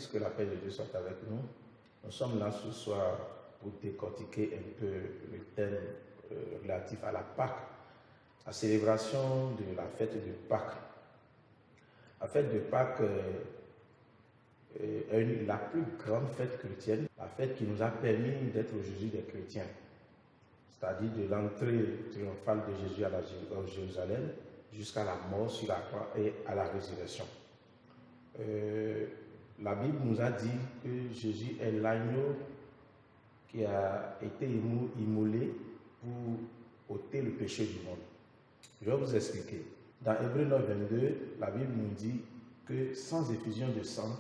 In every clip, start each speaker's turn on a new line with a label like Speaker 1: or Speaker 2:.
Speaker 1: bénédictrice, que la paix de Dieu soit avec nous. Nous sommes là ce soir pour décortiquer un peu le thème relatif à la Pâque, la célébration de la fête de Pâques. La fête de Pâques est la plus grande fête chrétienne, la fête qui nous a permis d'être aujourd'hui des chrétiens, c'est-à-dire de l'entrée triomphale de Jésus à Jérusalem jusqu'à la mort sur la croix et à la résurrection. La Bible nous a dit que Jésus est l'agneau qui a été immolé pour ôter le péché du monde. Je vais vous expliquer. Dans Hébreux 9, 22, la Bible nous dit que sans effusion de sang,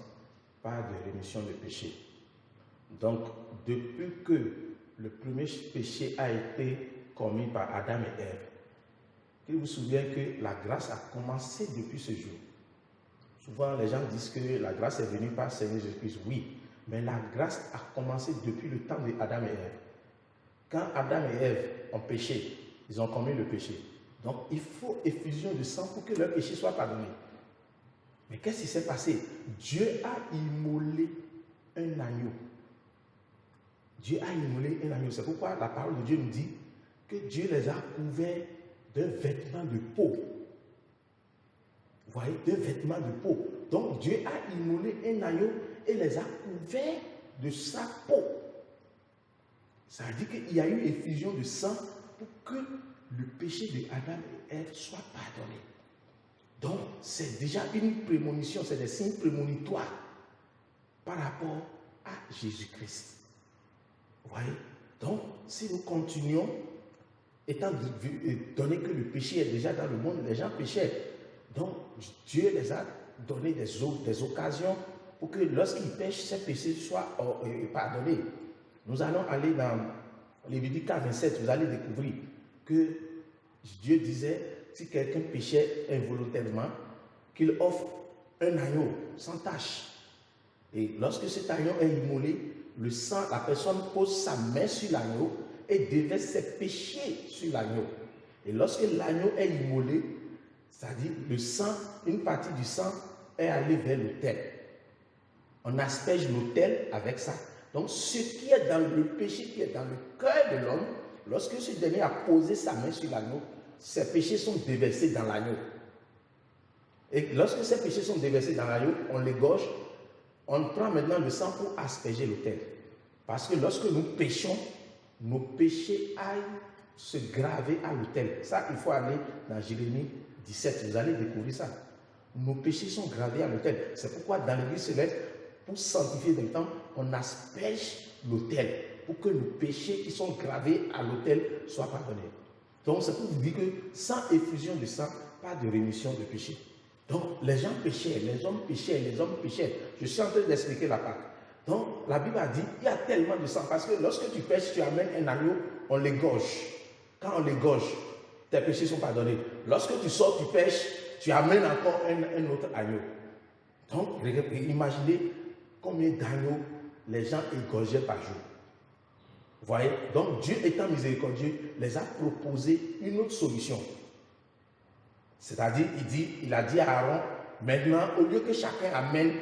Speaker 1: pas de rémission de péché. Donc, depuis que le premier péché a été commis par Adam et Ève, il vous souvient que la grâce a commencé depuis ce jour. Souvent, les gens disent que la grâce est venue par Seigneur Jésus-Christ. Oui, mais la grâce a commencé depuis le temps d'Adam et Ève. Quand Adam et Ève ont péché, ils ont commis le péché. Donc, il faut effusion de sang pour que leur péché soit pardonné. Mais qu'est-ce qui s'est passé? Dieu a immolé un agneau. Dieu a immolé un agneau. C'est pourquoi la parole de Dieu nous dit que Dieu les a couverts d'un vêtement de peau. Vous voyez, d'un vêtement de peau. Donc Dieu a immolé un agneau et les a couverts de sa peau. Ça veut dire qu'il y a eu effusion de sang pour que le péché de Adam et Ève soit pardonné. Donc c'est déjà une prémonition, c'est des signes prémonitoires par rapport à Jésus-Christ. Vous voyez? Donc si nous continuons, étant donné que le péché est déjà dans le monde, les gens péchaient. Donc, Dieu les a donné des occasions pour que lorsqu'ils pêchent, ces péchés soient pardonnés. Nous allons aller dans Lévitique 27, vous allez découvrir que Dieu disait, si quelqu'un péchait involontairement, qu'il offre un agneau sans tache. Et lorsque cet agneau est immolé, le sang, la personne pose sa main sur l'agneau et déverse ses péchés sur l'agneau. Et lorsque l'agneau est immolé, c'est-à-dire le sang, une partie du sang est allée vers l'autel. On asperge l'autel avec ça. Donc ce qui est dans le péché, qui est dans le cœur de l'homme, lorsque ce dernier a posé sa main sur l'agneau, ses péchés sont déversés dans l'agneau. Et lorsque ces péchés sont déversés dans l'agneau, on l'égorge, on prend maintenant le sang pour asperger l'autel. Parce que lorsque nous péchons, nos péchés aillent se graver à l'autel. Ça, il faut aller dans Jérémie 17, vous allez découvrir ça. Nos péchés sont gravés à l'autel. C'est pourquoi dans l'église céleste, pour sanctifier le temps, on asperge l'autel pour que nos péchés qui sont gravés à l'autel soient pardonnés. Donc c'est pour vous dire que sans effusion de sang, pas de rémission de péché. Donc les gens péchaient, les hommes péchaient, les hommes péchaient. Je suis en train d'expliquer la Pâque. Donc la Bible a dit, il y a tellement de sang parce que lorsque tu pêches, tu amènes un agneau, on l'égorge. Quand on l'égorge, tes péchés sont pardonnés. Lorsque tu sors, tu pêches, tu amènes encore un autre agneau. Donc, imaginez combien d'agneaux les gens égorgeaient par jour. Vous voyez? Donc, Dieu étant miséricordieux, les a proposé une autre solution. C'est-à-dire, il a dit à Aaron, maintenant, au lieu que chacun amène,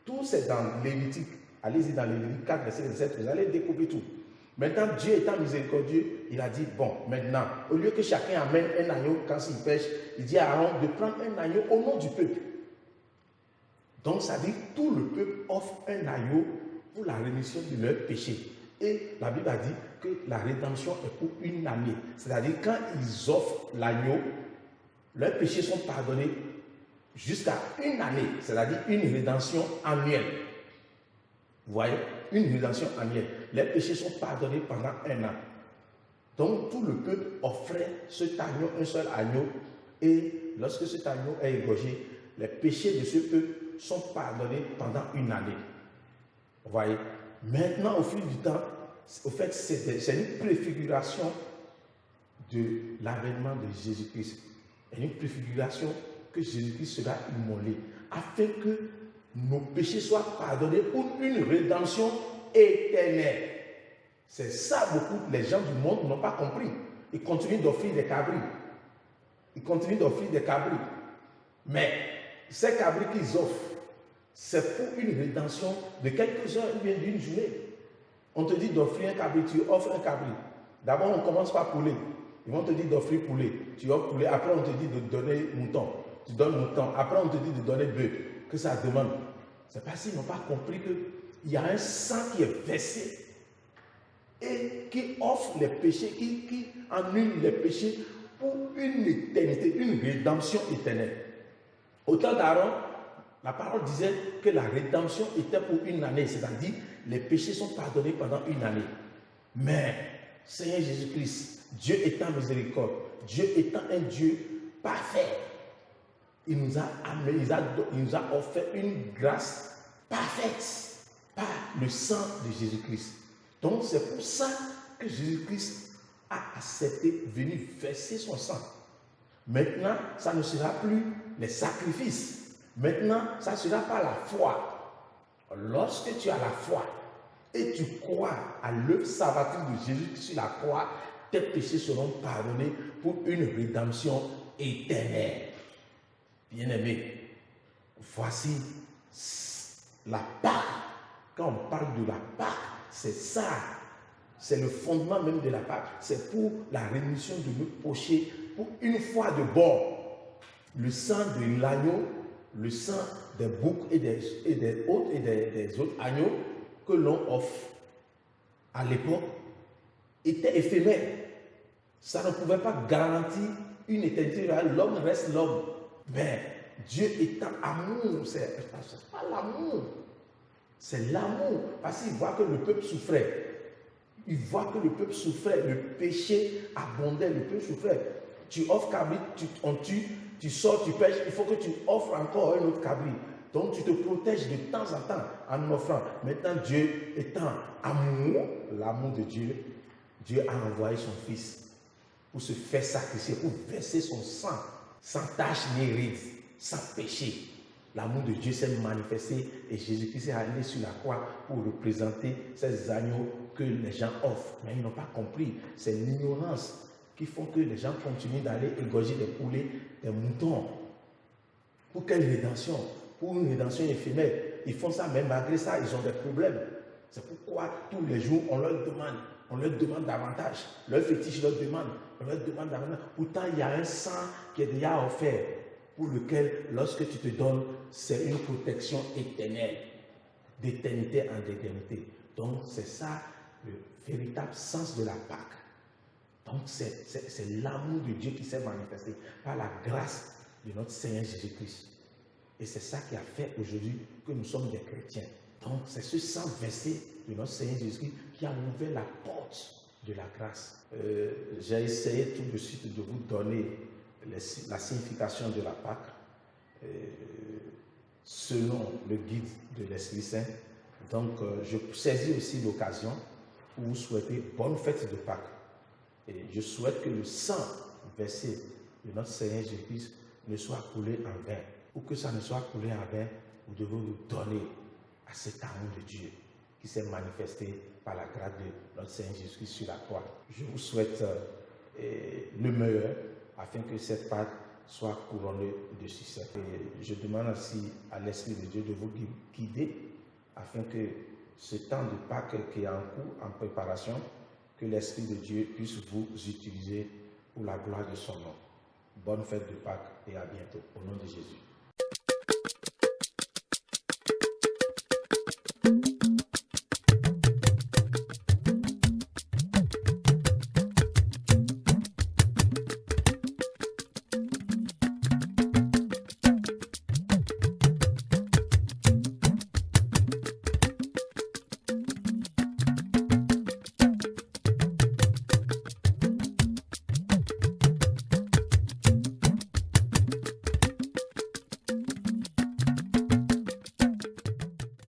Speaker 1: tout c'est dans Lévitique. Allez-y dans Lévitique 4, verset 17, vous allez découvrir tout. Maintenant, Dieu étant miséricordieux, il a dit, bon, maintenant, au lieu que chacun amène un agneau quand il pêche, il dit à Aaron de prendre un agneau au nom du peuple. Donc, ça dit que tout le peuple offre un agneau pour la rémission de leurs péchés. Et la Bible a dit que la rédemption est pour une année. C'est-à-dire, quand ils offrent l'agneau, leurs péchés sont pardonnés jusqu'à une année. C'est-à-dire une rédemption annuelle. Vous voyez? Une rédemption annuelle. Les péchés sont pardonnés pendant un an. Donc tout le peuple offrait cet agneau, un seul agneau, et lorsque cet agneau est égorgé, les péchés de ce peuple sont pardonnés pendant une année. Vous voyez? Maintenant, au fil du temps, au fait, c'est une préfiguration de l'avènement de Jésus-Christ. Une préfiguration que Jésus-Christ sera immolé, afin que nos péchés soient pardonnés pour une rédemption éternelle. C'est ça beaucoup les gens du monde n'ont pas compris. Ils continuent d'offrir des cabris. Ils continuent d'offrir des cabris. Mais ces cabris qu'ils offrent, c'est pour une rédemption de quelques heures ou bien d'une journée. On te dit d'offrir un cabri, tu offres un cabri. D'abord, on commence par poulet. Ils vont te dire d'offrir poulet. Tu offres poulet. Après, on te dit de donner mouton. Tu donnes mouton. Après, on te dit de donner bœuf. Que ça demande. C'est parce qu'ils n'ont pas compris qu'il y a un sang qui est versé et qui offre les péchés, qui annule les péchés pour une éternité, une rédemption éternelle. Au temps d'Aaron, la parole disait que la rédemption était pour une année, c'est-à-dire les péchés sont pardonnés pendant une année. Mais, Seigneur Jésus-Christ, Dieu étant miséricorde, Dieu étant un Dieu parfait, il nous a offert une grâce parfaite par le sang de Jésus-Christ. Donc c'est pour ça que Jésus-Christ a accepté de venir verser son sang. Maintenant, ça ne sera plus les sacrifices. Maintenant, ça sera par la foi. Lorsque tu as la foi et tu crois à l'œuvre salvatrice de Jésus sur la croix, tes péchés seront pardonnés pour une rédemption éternelle. Bien-aimés, voici la Pâque. Quand on parle de la Pâque, c'est ça. C'est le fondement même de la Pâque. C'est pour la rémission de nos péchés, pour une fois de bon. Le sang de l'agneau, le sang des boucs et des autres agneaux que l'on offre à l'époque était éphémère. Ça ne pouvait pas garantir une éternité. L'homme reste l'homme. Mais Dieu étant amour, c'est pas l'amour. C'est l'amour. Parce qu'il voit que le peuple souffrait. Il voit que le peuple souffrait. Le péché abondait. Le peuple souffrait. Tu offres cabri, on tue, tu sors, tu pêches. Il faut que tu offres encore un autre cabri. Donc tu te protèges de temps en temps en offrant. Maintenant, Dieu étant amour, l'amour de Dieu, Dieu a envoyé son Fils pour se faire sacrifier, pour verser son sang, sans tache ni ride, sans péché. L'amour de Dieu s'est manifesté et Jésus-Christ est allé sur la croix pour représenter ces agneaux que les gens offrent. Mais ils n'ont pas compris. C'est l'ignorance qui font que les gens continuent d'aller égorger des poulets, des moutons. Pour quelle rédemption? Pour une rédemption éphémère. Ils font ça, mais malgré ça, ils ont des problèmes. C'est pourquoi tous les jours, on leur demande davantage. Leur fétiche leur demande, davantage. Pourtant, il y a un sang qui est déjà offert, pour lequel, lorsque tu te donnes, c'est une protection éternelle, d'éternité en éternité. Donc, c'est ça le véritable sens de la Pâque. Donc, c'est l'amour de Dieu qui s'est manifesté par la grâce de notre Seigneur Jésus-Christ. Et c'est ça qui a fait aujourd'hui que nous sommes des chrétiens. Donc, c'est ce sang versé de notre Seigneur Jésus-Christ qui a ouvert la porte de la grâce. J'ai essayé tout de suite de vous donner la signification de la Pâque selon le guide de l'Esprit Saint. Donc, je saisis aussi l'occasion pour vous souhaiter bonne fête de Pâques. Et je souhaite que le sang versé de notre Seigneur Jésus-Christ ne soit coulé en vain. Ou que ça ne soit coulé en vain, vous devez vous donner à cet amour de Dieu qui s'est manifesté par la grâce de notre Seigneur Jésus-Christ sur la croix. Je vous souhaite le meilleur afin que cette Pâque soit couronnée de succès. Et je demande aussi à l'Esprit de Dieu de vous guider afin que ce temps de Pâques qui est en cours, en préparation, que l'Esprit de Dieu puisse vous utiliser pour la gloire de son nom. Bonne fête de Pâques et à bientôt. Au nom de Jésus.